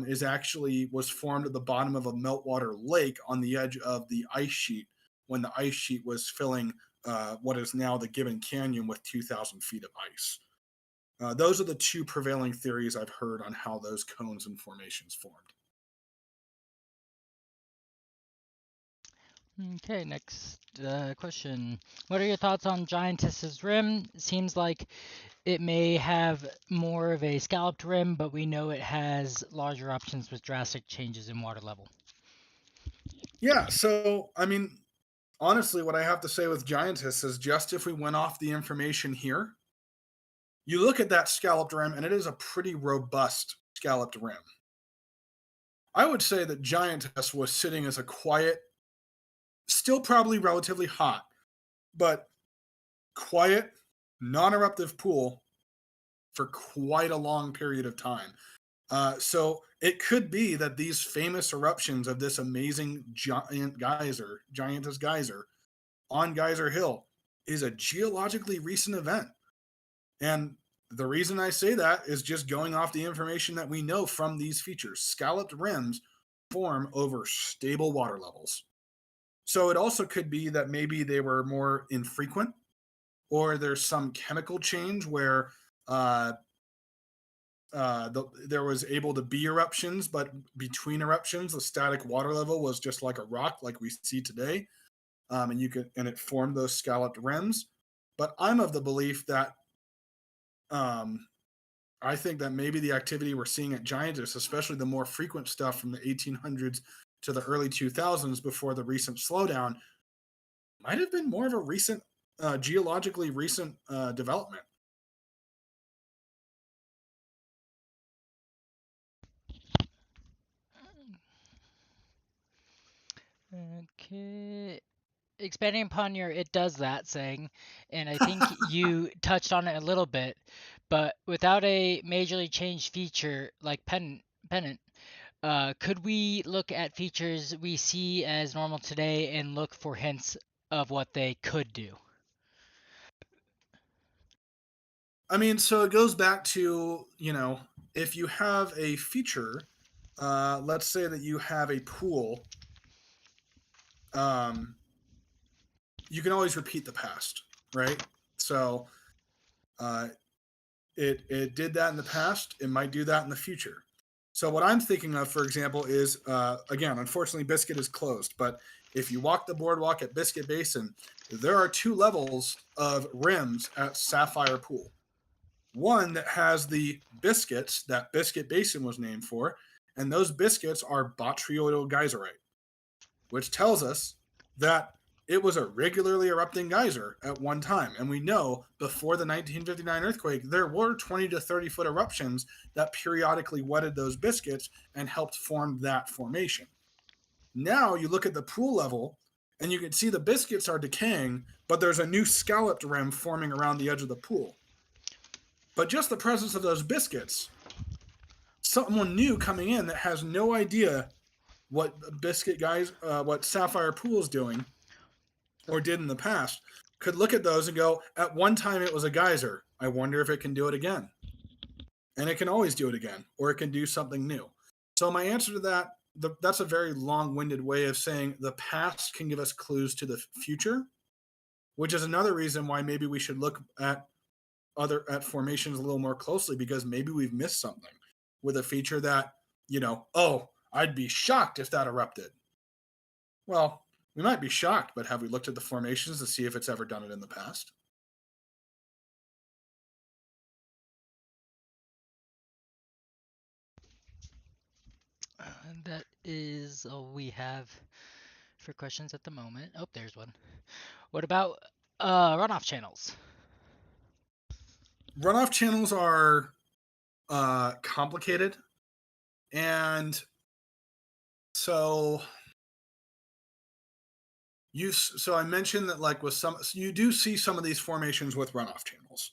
is actually was formed at the bottom of a meltwater lake on the edge of the ice sheet when the ice sheet was filling what is now the Gibbon Canyon with 2,000 feet of ice. Those are the two prevailing theories I've heard on how those cones and formations formed. Okay, next question. What are your thoughts on Giantess's rim? Seems like it may have more of a scalloped rim, but we know it has larger options with drastic changes in water level. Yeah, so I mean, honestly, what I have to say with Giantess is just if we went off the information here, you look at that scalloped rim and it is a pretty robust scalloped rim. I would say that Giantess was sitting as a quiet, still probably relatively hot, but quiet, non eruptive pool for quite a long period of time. So it could be that these famous eruptions of this amazing giant geyser, Giantess Geyser, on Geyser Hill, is a geologically recent event. And the reason I say that is just going off the information that we know from these features. Scalloped rims form over stable water levels. So it also could be that maybe they were more infrequent, or there's some chemical change where there was able to be eruptions, but between eruptions, the static water level was just like a rock, like we see today, and it formed those scalloped rims. But I'm of the belief that um, I think that maybe the activity we're seeing at Giantess, especially the more frequent stuff from the 1800s to the early 2000s before the recent slowdown, might have been more of a recent, geologically recent development. Okay. Expanding upon your "it does that" saying, and I think you touched on it a little bit, but without a majorly changed feature like pennant, could we look at features we see as normal today and look for hints of what they could do? I mean, so it goes back to, if you have a feature, let's say that you have a pool, um, you can always repeat the past, right? So it did that in the past. It might do that in the future. So what I'm thinking of, for example, is again, unfortunately, Biscuit is closed. But if you walk the boardwalk at Biscuit Basin, there are 2 levels of rims at Sapphire Pool. One that has the biscuits that Biscuit Basin was named for, and those biscuits are botryoidal geyserite, which tells us that it was a regularly erupting geyser at one time. And we know before the 1959 earthquake, there were 20 to 30 foot eruptions that periodically wetted those biscuits and helped form that formation. Now you look at the pool level and you can see the biscuits are decaying, but there's a new scalloped rim forming around the edge of the pool. But just the presence of those biscuits, someone new coming in that has no idea what what Sapphire Pool is doing or did in the past, could look at those and go, at one time it was a geyser. I wonder if it can do it again. And it can always do it again, or it can do something new. So my answer to that, that's a very long-winded way of saying the past can give us clues to the future, which is another reason why maybe we should look at formations a little more closely, because maybe we've missed something with a feature that, oh, I'd be shocked if that erupted. Well, we might be shocked, but have we looked at the formations to see if it's ever done it in the past? That is all we have for questions at the moment. Oh, there's one. What about runoff channels? Runoff channels are complicated, and so I mentioned that, like, with some, you do see some of these formations with runoff channels.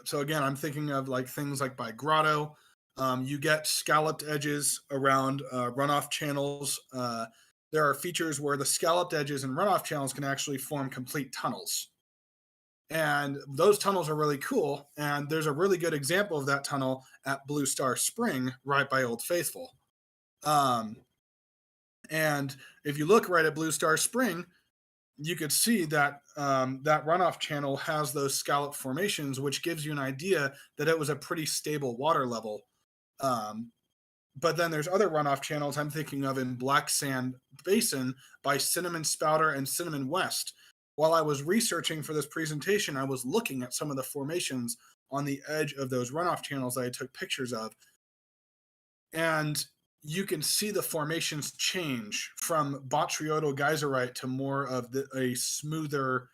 So again, I'm thinking of like things like by grotto. You get scalloped edges around runoff channels. There are features where the scalloped edges and runoff channels can actually form complete tunnels. And those tunnels are really cool. And there's a really good example of that tunnel at Blue Star Spring, right by Old Faithful. And if you look right at Blue Star Spring, you could see that that runoff channel has those scallop formations, which gives you an idea that it was a pretty stable water level. But then there's other runoff channels I'm thinking of in Black Sand Basin by Cinnamon Spouter and Cinnamon West. While I was researching for this presentation, I was looking at some of the formations on the edge of those runoff channels that I took pictures of. And you can see the formations change from botryoidal geyserite to more of a smoother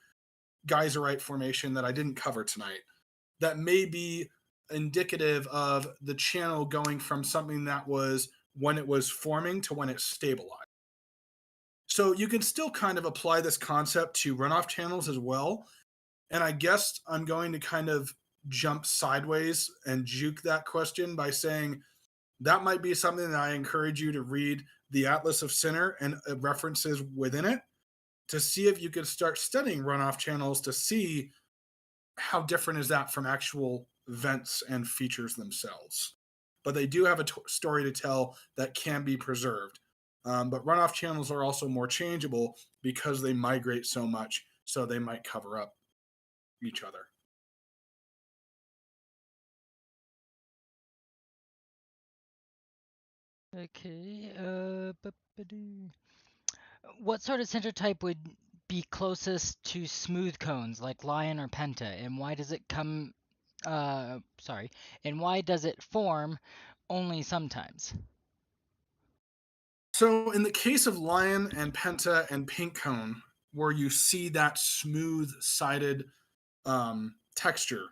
geyserite formation that I didn't cover tonight. That may be indicative of the channel going from something that was when it was forming to when it stabilized. So you can still kind of apply this concept to runoff channels as well. And I guess I'm going to kind of jump sideways and juke that question by saying that might be something that I encourage you to read the Atlas of Sinter and references within it to see if you could start studying runoff channels to see how different is that from actual vents and features themselves. But they do have a story to tell that can be preserved. But runoff channels are also more changeable because they migrate so much, so they might cover up each other. Okay. What sort of center type would be closest to smooth cones like lion or penta, and why does it come? And why does it form only sometimes? So in the case of lion and penta and pink cone, where you see that smooth-sided texture,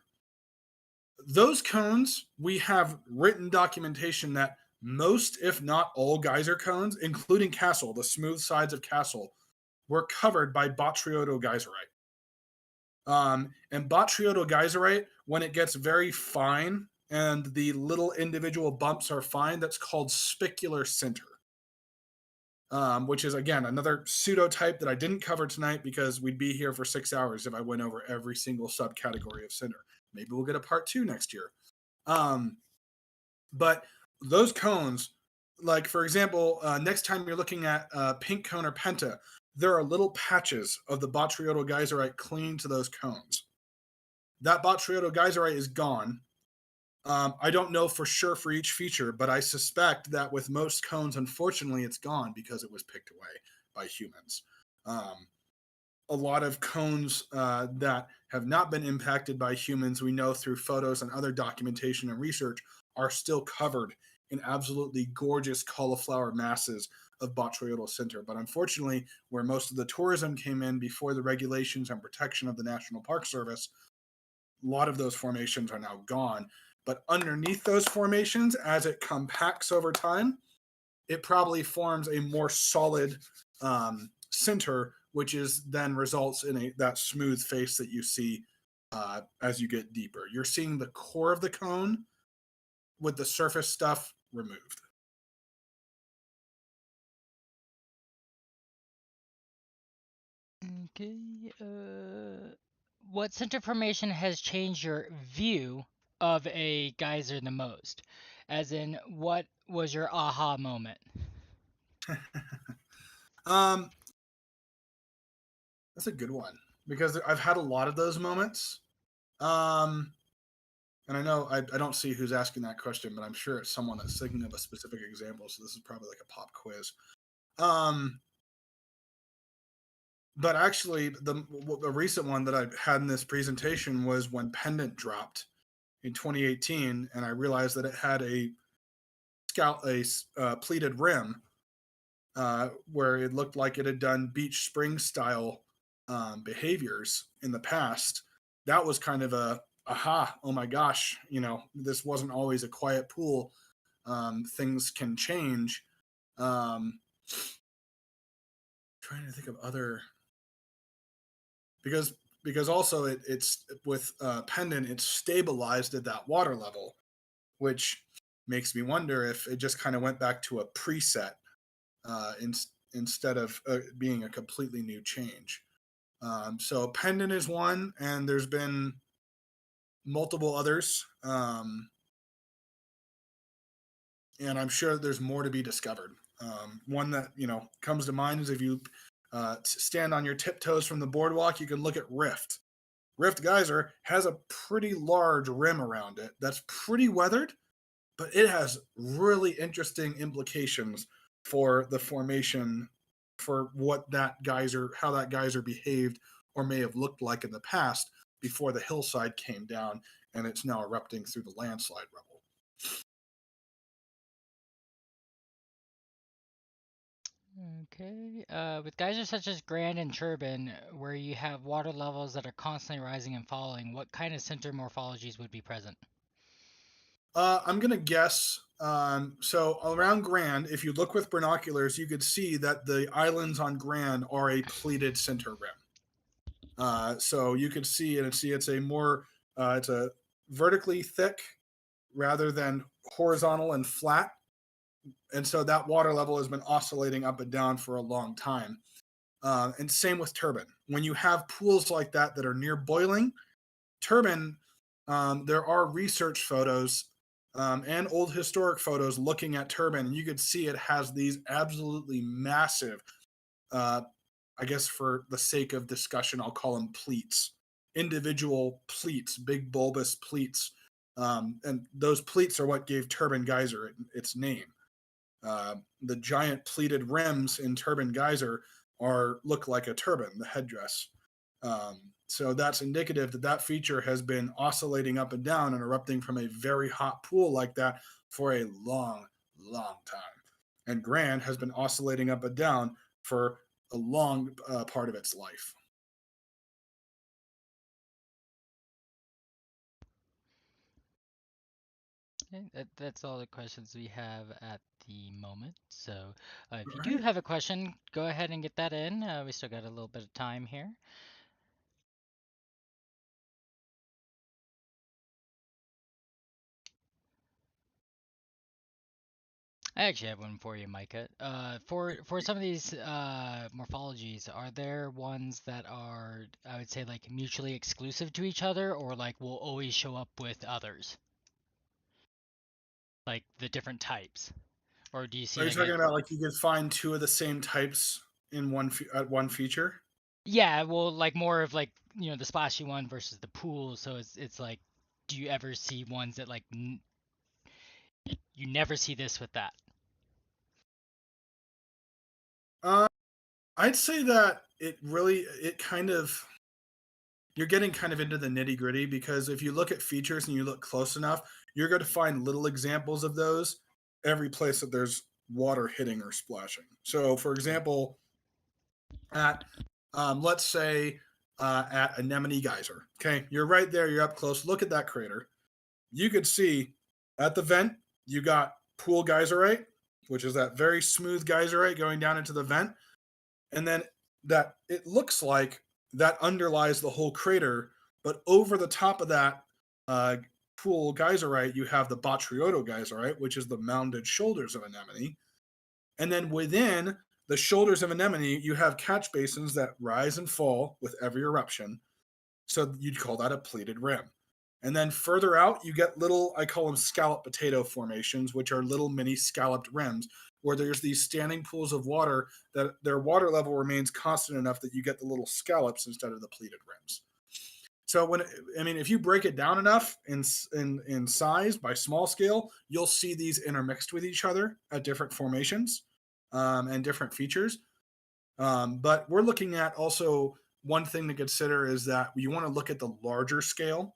those cones, we have written documentation that most, if not all, geyser cones, including Castle, the smooth sides of Castle, were covered by botryoidal geyserite. And botryoidal geyserite, when it gets very fine and the little individual bumps are fine, that's called spicular sinter. Which is, again, another pseudotype that I didn't cover tonight because we'd be here for 6 hours if I went over every single subcategory of sinter. Maybe we'll get a part 2 next year. But those cones, like, for example, next time you're looking at pink cone or penta, there are little patches of the botryoidal geyserite clinging to those cones. That botryoidal geyserite is gone. I don't know for sure for each feature, but I suspect that with most cones, unfortunately, it's gone because it was picked away by humans. Um, a lot of cones that have not been impacted by humans, we know through photos and other documentation and research, are still covered in absolutely gorgeous cauliflower masses of botryoidal sinter. But unfortunately, where most of the tourism came in before the regulations and protection of the National Park Service, a lot of those formations are now gone. But underneath those formations, as it compacts over time, it probably forms a more solid sinter, which is then results in that smooth face that you see as you get deeper. You're seeing the core of the cone with the surface stuff removed. Okay. What center formation has changed your view of a geyser the most? As in, what was your aha moment? um, that's a good one because I've had a lot of those moments. And I know I don't see who's asking that question, but I'm sure it's someone that's thinking of a specific example. So this is probably like a pop quiz. Um, but actually, the recent one that I had in this presentation was when Pendant dropped in 2018, and I realized that it had a pleated rim where it looked like it had done beach spring style behaviors in the past. That was kind of a aha, oh my gosh, this wasn't always a quiet pool. Things can change. Um, Trying to think of other because also it's with Pendant, it's stabilized at that water level, which makes me wonder if it just kind of went back to a preset instead of being a completely new change. So Pendant is one, and there's been multiple others, and I'm sure there's more to be discovered. One that comes to mind is if you stand on your tiptoes from the boardwalk, you can look at Rift. Rift Geyser has a pretty large rim around it that's pretty weathered, but it has really interesting implications for the formation, for what that geyser, how that geyser behaved or may have looked like in the past before the hillside came down and it's now erupting through the landslide rubble. Okay. With geysers such as Grand and Turbine, where you have water levels that are constantly rising and falling, what kind of center morphologies would be present? I'm gonna guess. So around Grand, if you look with binoculars, you could see that the islands on Grand are a pleated center rim. So you could see and see it's a more it's a vertically thick rather than horizontal and flat, and so that water level has been oscillating up and down for a long time. And same with Turbine. When you have pools like that are near boiling, Turbine, there are research photos and old historic photos looking at Turbine, and you could see it has these absolutely massive, uh, I guess for the sake of discussion, I'll call them pleats, individual pleats, big bulbous pleats. And those pleats are what gave Turbine Geyser its name. The giant pleated rims in Turbine Geyser look like a turban, the headdress. So that's indicative that that feature has been oscillating up and down and erupting from a very hot pool like that for a long, long time. And Grand has been oscillating up and down for a long part of its life. Okay, that's all the questions we have at the moment. So if All you do right. have a question, go ahead and get that in. We still got a little bit of time here. I actually have one for you, Micah. For some of these morphologies, are there ones that are, I would say, like mutually exclusive to each other, or like will always show up with others, like the different types, or do you see Are you like a talking about like you could find two of the same types? in one feature? Yeah, well, like more of like the splashy one versus the pool. So it's like, do you ever see ones that like you never see this with that? Uh, I'd say that it kind of you're getting kind of into the nitty gritty because if you look at features and you look close enough, you're going to find little examples of those every place that there's water hitting or splashing. So, for example, at let's say at Anemone Geyser, okay, you're right there, you're up close. Look at that crater. You could see at the vent you got pool geyserite, which is that very smooth geyserite going down into the vent, and then that it looks like that underlies the whole crater, but over the top of that uh, pool geyserite, you have the Botryoidal geyserite, which is the mounded shoulders of anemone, and then within the shoulders of anemone, you have catch basins that rise and fall with every eruption. So you'd call that a pleated rim. And then further out, you get little, I call them scallop potato formations, which are little mini scalloped rims where there's these standing pools of water that their water level remains constant enough that you get the little scallops instead of the pleated rims. So if you break it down enough in size by small scale, you'll see these intermixed with each other at different formations and different features. But we're looking at also one thing to consider is that you want to look at the larger scale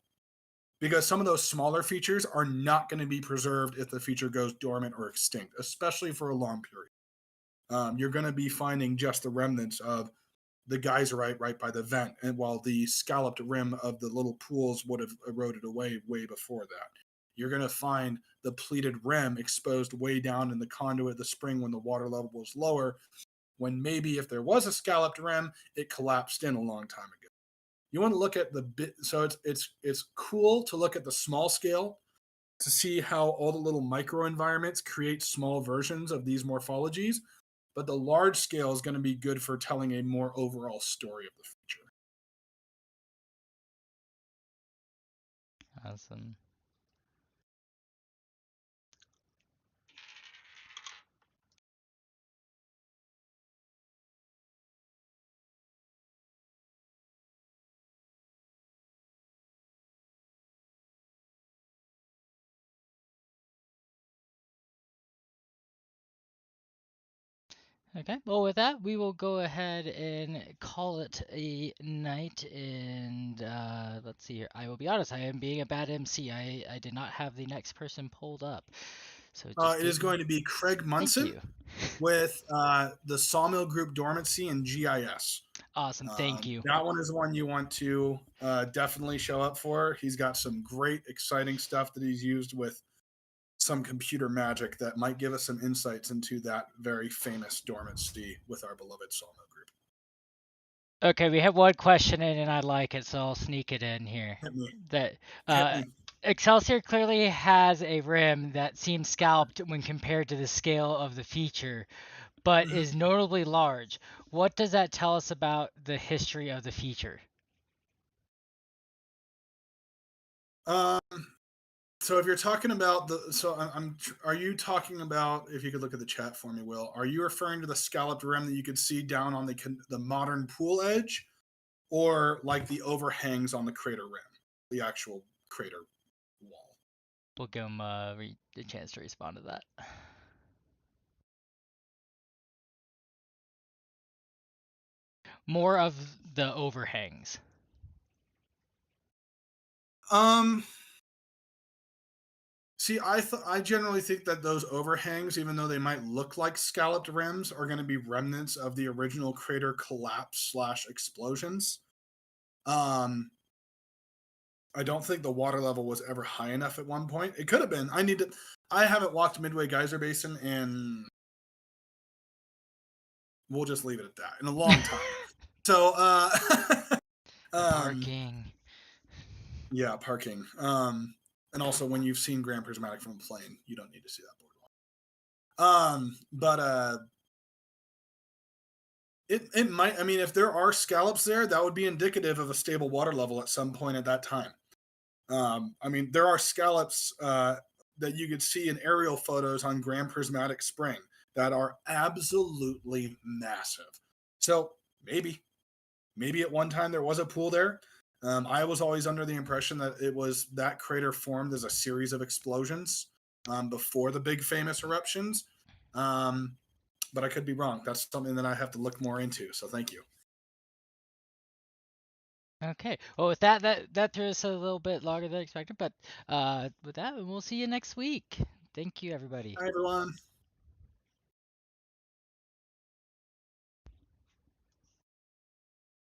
because some of those smaller features are not going to be preserved if the feature goes dormant or extinct, especially for a long period. You're going to be finding just the remnants of the geyserite right by the vent, and while the scalloped rim of the little pools would have eroded away way before that. You're going to find the pleated rim exposed way down in the conduit of the spring when the water level was lower, when maybe if there was a scalloped rim, it collapsed in a long time ago. You want to look at the bit, so it's cool to look at the small scale to see how all the little microenvironments create small versions of these morphologies, but the large scale is going to be good for telling a more overall story of the feature. Awesome. Okay, well, with that, we will go ahead and call it a night. And let's see here. I will be honest, I am being a bad MC. I did not have the next person pulled up. So just It give is me. going to be Craig Thank Munson you. with the Sawmill Group Dormancy and GIS. Awesome. Thank you. That one is one you want to definitely show up for. He's got some great, exciting stuff that he's used with some computer magic that might give us some insights into that very famous dormancy with our beloved Sawmill Group. Okay, we have one question in, and I like it, so I'll sneak it in here. Hit me. That Hit uh, me. Excelsior clearly has a rim that seems scalped when compared to the scale of the feature, but is notably large. What does that tell us about the history of the feature? Um, so if you're talking about are you talking about, if you could look at the chat for me, Will, are you referring to the scalloped rim that you could see down on the modern pool edge, or like the overhangs on the crater rim, the actual crater wall? We'll give him a chance to respond to that. More of the overhangs. Um, See, I generally think that those overhangs, even though they might look like scalloped rims, are going to be remnants of the original crater collapse / explosions. Um, I don't think the water level was ever high enough at one point. It could have been. I haven't walked Midway Geyser Basin in, we'll just leave it at that, in a long time. So, The um, parking. yeah, parking. And also when you've seen Grand Prismatic from a plane, you don't need to see that boardwalk. But it might. I mean, if there are scallops there, that would be indicative of a stable water level at some point at that time. I mean, there are scallops that you could see in aerial photos on Grand Prismatic Spring that are absolutely massive. So maybe at one time there was a pool there. I was always under the impression that it was that crater formed as a series of explosions before the big famous eruptions. Um, but I could be wrong. That's something that I have to look more into. So thank you. Okay. Well, with that threw us a little bit longer than expected, but with that, we'll see you next week. Thank you, everybody. Hi, everyone.